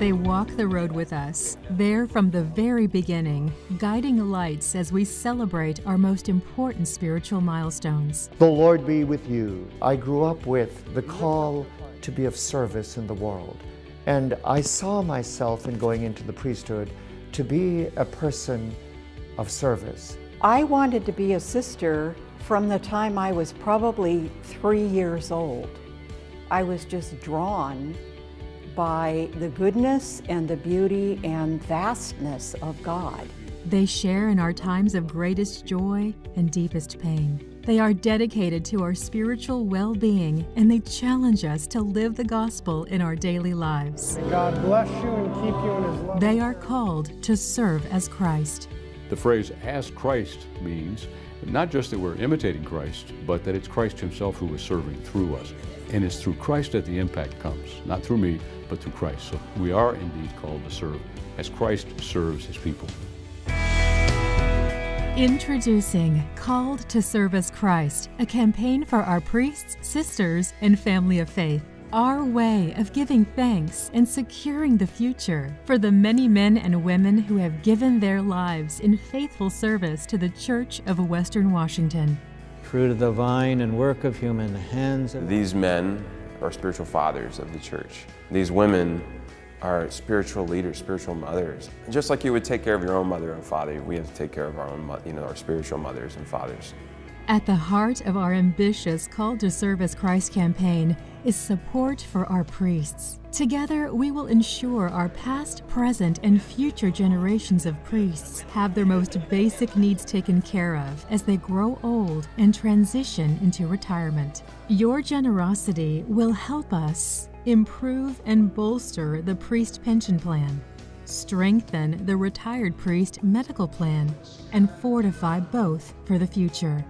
They walk the road with us, there from the very beginning, guiding lights as we celebrate our most important spiritual milestones. The Lord be with you. I grew up with the call to be of service in the world, and I saw myself in going into the priesthood to be a person of service. I wanted to be a sister from the time I was probably 3 years old. I was just drawn by the goodness and the beauty and vastness of God. They share in our times of greatest joy and deepest pain. They are dedicated to our spiritual well-being, and they challenge us to live the gospel in our daily lives. May God bless you and keep you in His love. They are called to serve as Christ. The phrase "as Christ" means not just that we're imitating Christ, but that it's Christ Himself who is serving through us. And it's through Christ that the impact comes, not through me, but through Christ. So we are indeed called to serve as Christ serves His people. Introducing Called to Serve as Christ, a campaign for our priests, sisters, and family of faith. Our way of giving thanks and securing the future for the many men and women who have given their lives in faithful service to the Church of Western Washington. Fruit of the vine and work of human hands. These men are spiritual fathers of the church. These women are spiritual leaders, spiritual mothers. Just like you would take care of your own mother and father, we have to take care of our own, our spiritual mothers and fathers. At the heart of our ambitious Call to Serve as Christ campaign is support for our priests. Together, we will ensure our past, present, and future generations of priests have their most basic needs taken care of as they grow old and transition into retirement. Your generosity will help us improve and bolster the priest pension plan, strengthen the retired priest medical plan, and fortify both for the future.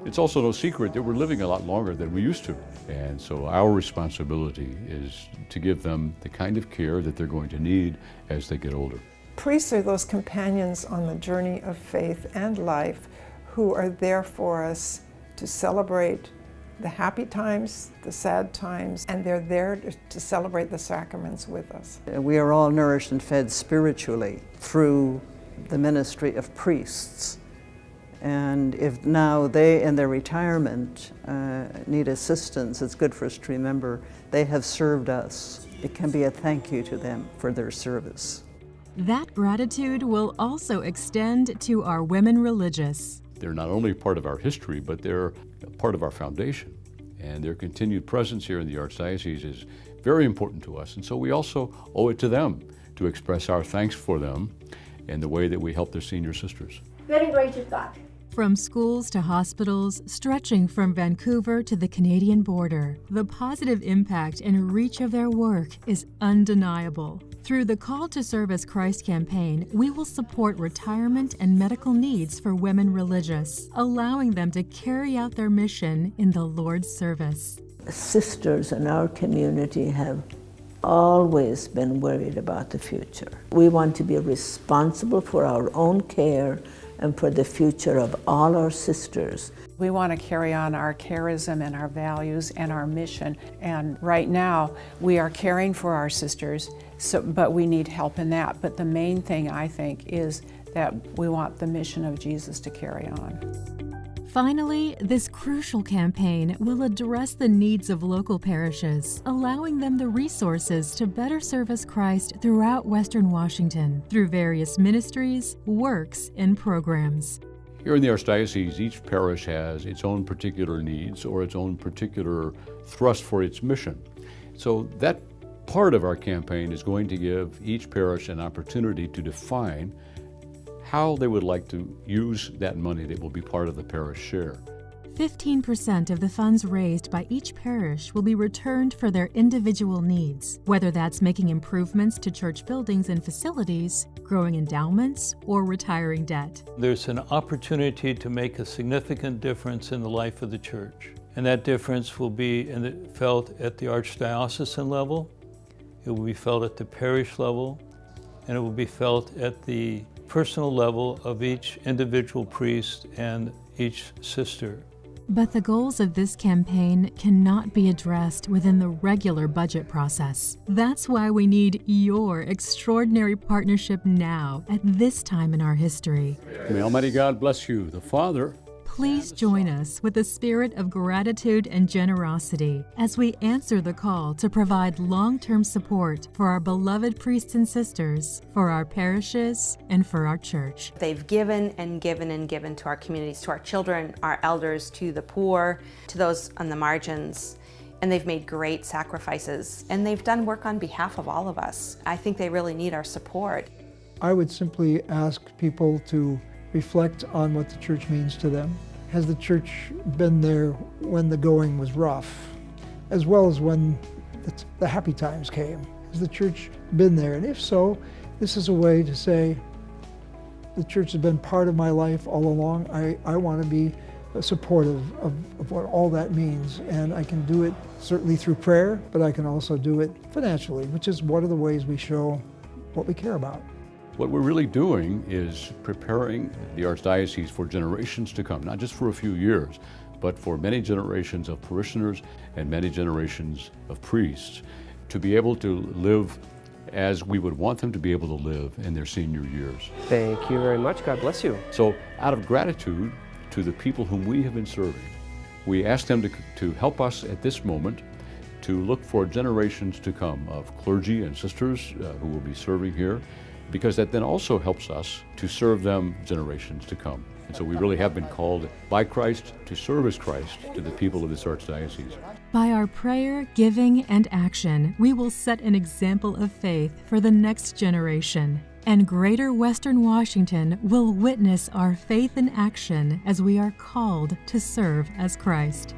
It's also no secret that we're living a lot longer than we used to. And so our responsibility is to give them the kind of care that they're going to need as they get older. Priests are those companions on the journey of faith and life who are there for us to celebrate the happy times, the sad times, and they're there to celebrate the sacraments with us. We are all nourished and fed spiritually through the ministry of priests. And if now they, in their retirement, need assistance, it's good for us to remember they have served us. It can be a thank you to them for their service. That gratitude will also extend to our women religious. They're not only part of our history, but they're part of our foundation. And their continued presence here in the Archdiocese is very important to us. And so we also owe it to them to express our thanks for them and the way that we help their senior sisters. Good and gracious God. From schools to hospitals, stretching from Vancouver to the Canadian border, the positive impact and reach of their work is undeniable. Through the Call to Serve as Christ campaign, we will support retirement and medical needs for women religious, allowing them to carry out their mission in the Lord's service. Sisters in our community have always been worried about the future. We want to be responsible for our own care and for the future of all our sisters. We want to carry on our charism and our values and our mission. And right now, we are caring for our sisters, but we need help in that. But the main thing, I think, is that we want the mission of Jesus to carry on. Finally, this crucial campaign will address the needs of local parishes, allowing them the resources to better service Christ throughout Western Washington through various ministries, works, and programs. Here in the Archdiocese, each parish has its own particular needs or its own particular thrust for its mission. So that part of our campaign is going to give each parish an opportunity to define how they would like to use that money that will be part of the parish share. 15% of the funds raised by each parish will be returned for their individual needs, whether that's making improvements to church buildings and facilities, growing endowments, or retiring debt. There's an opportunity to make a significant difference in the life of the church. And that difference will be felt at the archdiocesan level, it will be felt at the parish level, and it will be felt at the personal level of each individual priest and each sister. But the goals of this campaign cannot be addressed within the regular budget process. That's why we need your extraordinary partnership now at this time in our history. May Almighty God bless you, the Father. Please join us with a spirit of gratitude and generosity as we answer the call to provide long-term support for our beloved priests and sisters, for our parishes, and for our church. They've given and given and given to our communities, to our children, our elders, to the poor, to those on the margins. And they've made great sacrifices. And they've done work on behalf of all of us. I think they really need our support. I would simply ask people to reflect on what the church means to them. Has the church been there when the going was rough, as well as when the happy times came? Has the church been there? And if so, this is a way to say, the church has been part of my life all along. I want to be supportive of what all that means. And I can do it certainly through prayer, but I can also do it financially, which is one of the ways we show what we care about. What we're really doing is preparing the Archdiocese for generations to come, not just for a few years, but for many generations of parishioners and many generations of priests to be able to live as we would want them to be able to live in their senior years. Thank you very much. God bless you. So out of gratitude to the people whom we have been serving, we ask them to help us at this moment to look for generations to come of clergy and sisters who will be serving here, because that then also helps us to serve them generations to come. And so we really have been called by Christ to serve as Christ to the people of this Archdiocese. By our prayer, giving, and action, we will set an example of faith for the next generation. And Greater Western Washington will witness our faith in action as we are called to serve as Christ.